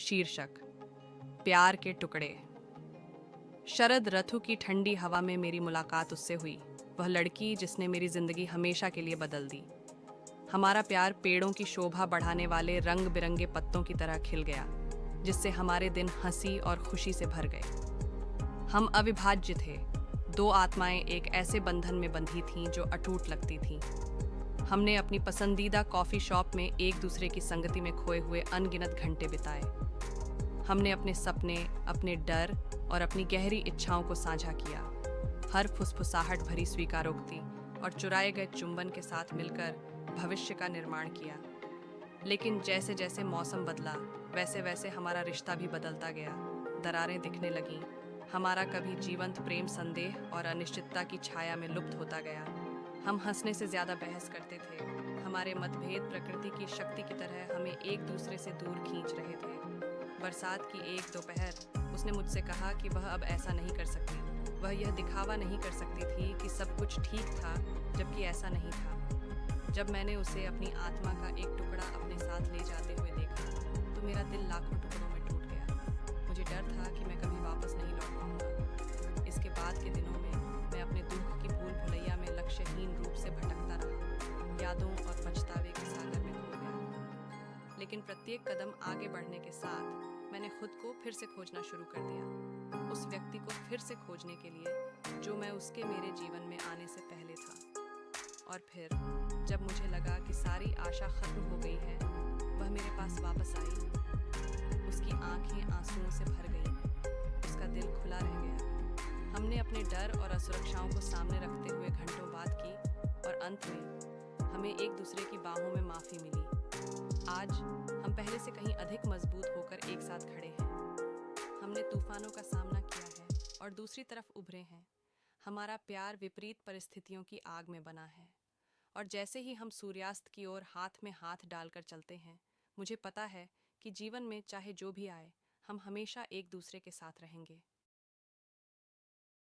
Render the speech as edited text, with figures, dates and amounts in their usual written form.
शीर्षक प्यार के टुकड़े। शरद ऋतु की ठंडी हवा में मेरी मुलाकात उससे हुई, वह लड़की जिसने मेरी जिंदगी हमेशा के लिए बदल दी। हमारा प्यार पेड़ों की शोभा बढ़ाने वाले रंग बिरंगे पत्तों की तरह खिल गया, जिससे हमारे दिन हंसी और खुशी से भर गए। हम अविभाज्य थे, दो आत्माएं एक ऐसे बंधन में बंधी थीं जो अटूट लगती थीं। हमने अपनी पसंदीदा कॉफ़ी शॉप में एक दूसरे की संगति में खोए हुए अनगिनत घंटे बिताए। हमने अपने सपने, अपने डर और अपनी गहरी इच्छाओं को साझा किया। हर फुसफुसाहट भरी स्वीकारोक्ति और चुराए गए चुंबन के साथ मिलकर भविष्य का निर्माण किया। लेकिन जैसे जैसे मौसम बदला, वैसे वैसे हमारा रिश्ता भी बदलता गया। दरारें दिखने लगीं। हमारा कभी जीवंत प्रेम संदेह और अनिश्चितता की छाया में लुप्त होता गया। हम हंसने से ज्यादा बहस करते थे। हमारे मतभेद प्रकृति की शक्ति की तरह हमें एक दूसरे से दूर खींच रहे थे। बरसात की एक दोपहर उसने मुझसे कहा कि वह अब ऐसा नहीं कर सकती। वह यह दिखावा नहीं कर सकती थी कि सब कुछ ठीक था, जबकि ऐसा नहीं था। जब मैंने उसे अपनी आत्मा का एक टुकड़ा अपने साथ ले जाते हुए देखा, तो मेरा दिल लाखों टुकड़ों में टूट गया। मुझे डर था कि मैं कभी वापस नहीं लौट पाऊंगा। इसके बाद के दिनों में मैं अपने दुख की भूल भुलैया में लक्ष्यहीन रूप से भटकता रहा, यादों और पछतावे के सागर में खो गया। लेकिन प्रत्येक कदम आगे बढ़ने के साथ मैंने खुद को फिर से खोजना शुरू कर दिया, उस व्यक्ति को फिर से खोजने के लिए जो मैं उसके मेरे जीवन में आने से पहले था। और फिर जब मुझे लगा कि सारी आशा खत्म हो गई है, वह मेरे पास वापस आई। उसकी आंखें आंसुओं से भर गईं, उसका दिल खुला रह गया। हमने अपने डर और असुरक्षाओं को सामने रखते हुए घंटों बात की और अंत में हमें एक दूसरे की बाहों में माफ़ी मिली। आज हम पहले से कहीं अधिक मजबूत होकर एक साथ खड़े हैं। हमने तूफानों का सामना किया है और दूसरी तरफ उभरे हैं। हमारा प्यार विपरीत परिस्थितियों की आग में बना है, और जैसे ही हम सूर्यास्त की ओर हाथ में हाथ डालकर चलते हैं, मुझे पता है कि जीवन में चाहे जो भी आए, हम हमेशा एक दूसरे के साथ रहेंगे।